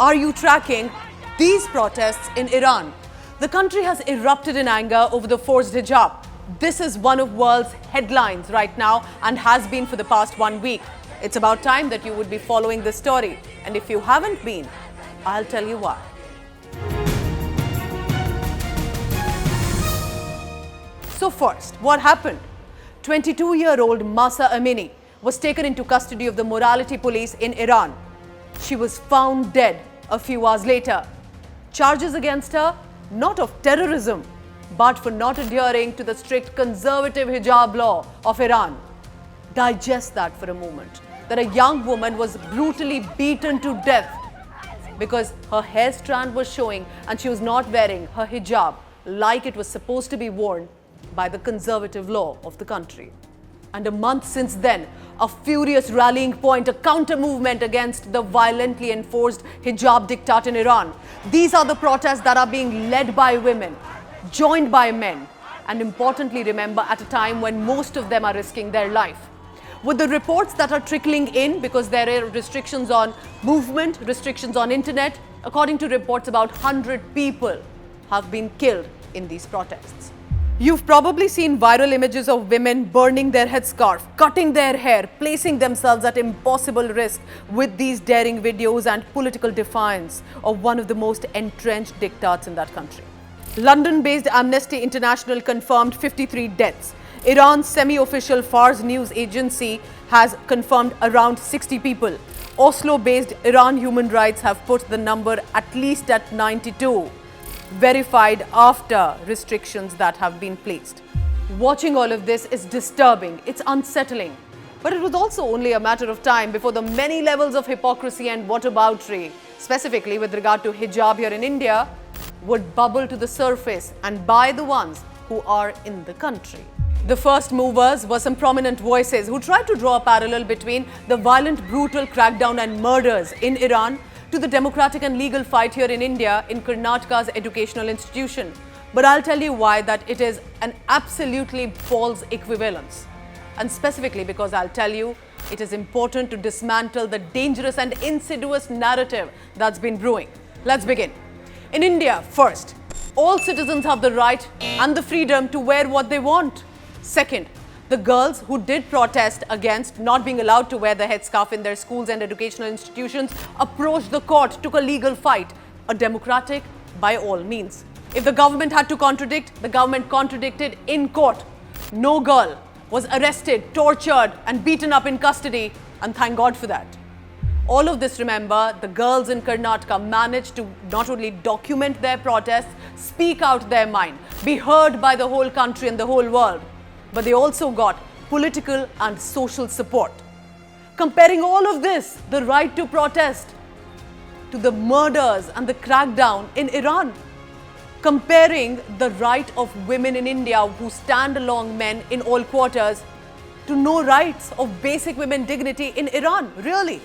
Are you tracking these protests in Iran? The country has erupted in anger over the forced hijab. This is one of the world's headlines right now and has been for the past 1 week. It's about time that you would be following this story. And if you haven't been, I'll tell you why. So first, what happened? 22-year-old Mahsa Amini was taken into custody of the morality police in Iran. She was found dead a few hours later. Charges against her, not of terrorism, but for not adhering to the strict conservative hijab law of Iran. Digest that for a moment, that a young woman was brutally beaten to death because her hair strand was showing and she was not wearing her hijab like it was supposed to be worn by the conservative law of the country. And a month since then, a furious rallying point, a counter-movement against the violently enforced hijab diktat in Iran. These are the protests that are being led by women, joined by men, and importantly, remember, at a time when most of them are risking their life. With the reports that are trickling in, because there are restrictions on movement, restrictions on internet, according to reports, about 100 people have been killed in these protests. You've probably seen viral images of women burning their headscarf, cutting their hair, placing themselves at impossible risk with these daring videos and political defiance of one of the most entrenched diktats in that country. London-based Amnesty International confirmed 53 deaths. Iran's semi-official Fars news agency has confirmed around 60 people. Oslo-based Iran Human Rights have put the number at least at 92. Verified after restrictions that have been placed. Watching all of this is disturbing, it's unsettling. But it was also only a matter of time before the many levels of hypocrisy and whataboutery, specifically with regard to hijab here in India, would bubble to the surface and by the ones who are in the country. The first movers were some prominent voices who tried to draw a parallel between the violent, brutal crackdown and murders in Iran to the democratic and legal fight here in India in Karnataka's educational institution. But I'll tell you why that it is an absolutely false equivalence. And specifically because I'll tell you it is important to dismantle the dangerous and insidious narrative that's been brewing. Let's begin. In India, first, all citizens have the right and the freedom to wear what they want. Second, the girls who did protest against not being allowed to wear the headscarf in their schools and educational institutions approached the court, took a legal fight, a democratic by all means. If the government had to contradict, the government contradicted in court. No girl was arrested, tortured and beaten up in custody, and thank God for that. All of this, remember, the girls in Karnataka managed to not only document their protests, speak out their mind, be heard by the whole country and the whole world, but they also got political and social support. Comparing all of this, the right to protest, to the murders and the crackdown in Iran. Comparing the right of women in India who stand along men in all quarters to no rights of basic women dignity in Iran, really.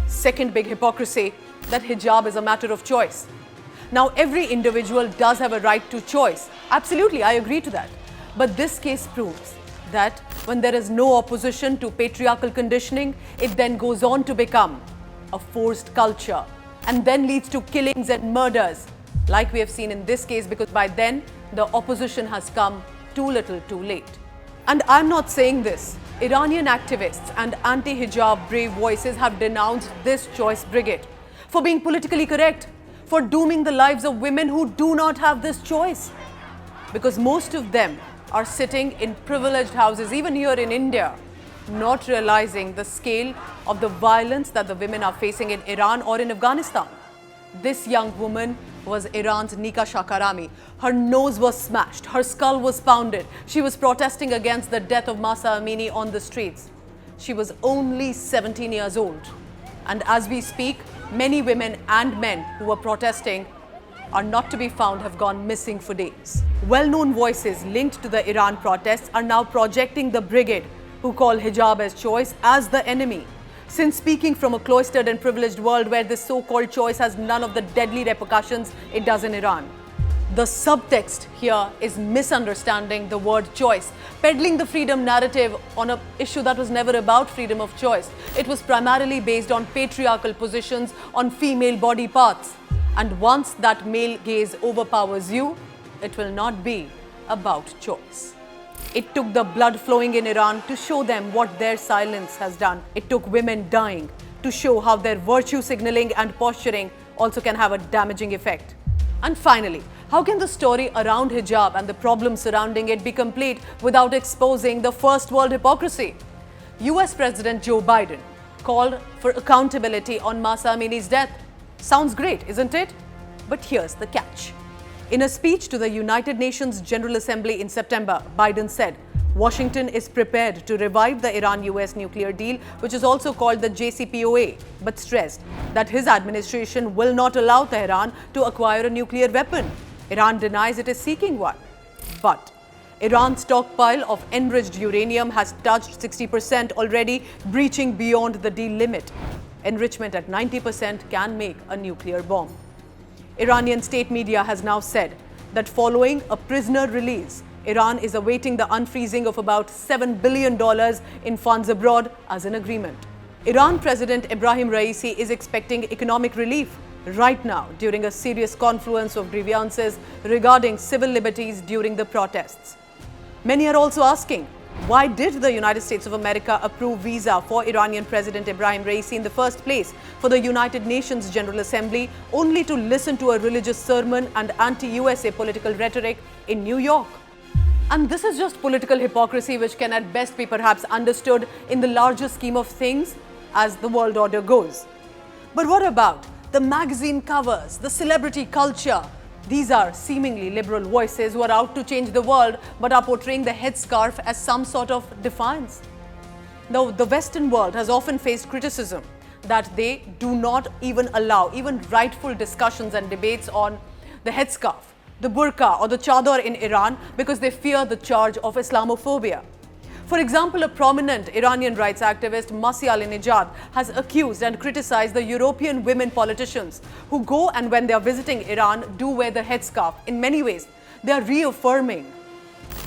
Second big hypocrisy, that hijab is a matter of choice. Now, every individual does have a right to choice. Absolutely, I agree to that. But this case proves that when there is no opposition to patriarchal conditioning, it then goes on to become a forced culture and then leads to killings and murders, like we have seen in this case, because by then the opposition has come too little too late. And I'm not saying this. Iranian activists and anti-hijab brave voices have denounced this choice brigade for being politically correct, for dooming the lives of women who do not have this choice. Because most of them are sitting in privileged houses, even here in India, not realizing the scale of the violence that the women are facing in Iran or in Afghanistan. This young woman was Iran's Nika Shakarami. Her nose was smashed, her skull was pounded. She was protesting against the death of Mahsa Amini on the streets. She was only 17 years old. And as we speak, many women and men who were protesting are not to be found, have gone missing for days. Well-known voices linked to the Iran protests are now projecting the brigade who call hijab as choice as the enemy. Since speaking from a cloistered and privileged world where this so-called choice has none of the deadly repercussions it does in Iran. The subtext here is misunderstanding the word choice, peddling the freedom narrative on an issue that was never about freedom of choice. It was primarily based on patriarchal positions on female body parts. And once that male gaze overpowers you, it will not be about choice. It took the blood flowing in Iran to show them what their silence has done. It took women dying to show how their virtue signaling and posturing also can have a damaging effect. And finally, how can the story around hijab and the problems surrounding it be complete without exposing the first world hypocrisy? US President Joe Biden called for accountability on Mahsa Amini's death. Sounds great, isn't it? But here's the catch. In a speech to the United Nations General Assembly in September, Biden said, Washington is prepared to revive the Iran-US nuclear deal, which is also called the JCPOA, but stressed that his administration will not allow Tehran to acquire a nuclear weapon. Iran denies it is seeking one. But Iran's stockpile of enriched uranium has touched 60% already, breaching beyond the deal limit. Enrichment at 90% can make a nuclear bomb. Iranian state media has now said that following a prisoner release, Iran is awaiting the unfreezing of about $7 billion in funds abroad as an agreement. Iran President Ebrahim Raisi is expecting economic relief right now during a serious confluence of grievances regarding civil liberties during the protests. Many are also asking, why did the United States of America approve visa for Iranian President Ebrahim Raisi in the first place for the United Nations General Assembly only to listen to a religious sermon and anti-USA political rhetoric in New York? And this is just political hypocrisy which can at best be perhaps understood in the larger scheme of things as the world order goes. But what about the magazine covers, the celebrity culture? These are seemingly liberal voices who are out to change the world but are portraying the headscarf as some sort of defiance. Now, the Western world has often faced criticism that they do not even allow even rightful discussions and debates on the headscarf, the burqa or the chador in Iran because they fear the charge of Islamophobia. For example, a prominent Iranian rights activist, Mahsa Amini, has accused and criticized the European women politicians who go and when they are visiting Iran do wear the headscarf. In many ways, they are reaffirming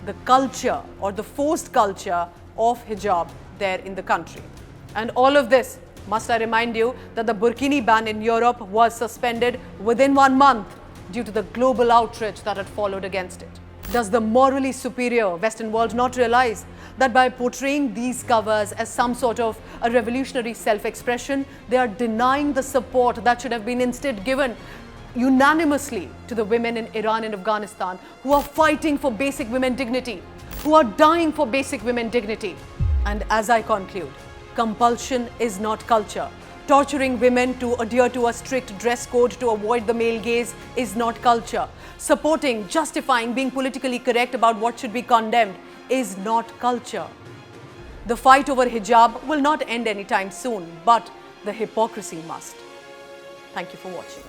the culture or the forced culture of hijab there in the country. And all of this, must I remind you that the burkini ban in Europe was suspended within 1 month due to the global outrage that had followed against it. Does the morally superior Western world not realize that by portraying these covers as some sort of a revolutionary self-expression, they are denying the support that should have been instead given unanimously to the women in Iran and Afghanistan who are fighting for basic women dignity, who are dying for basic women dignity? And as I conclude, compulsion is not culture. Torturing women to adhere to a strict dress code to avoid the male gaze is not culture. Supporting, justifying, being politically correct about what should be condemned is not culture. The fight over hijab will not end anytime soon, but the hypocrisy must. Thank you for watching.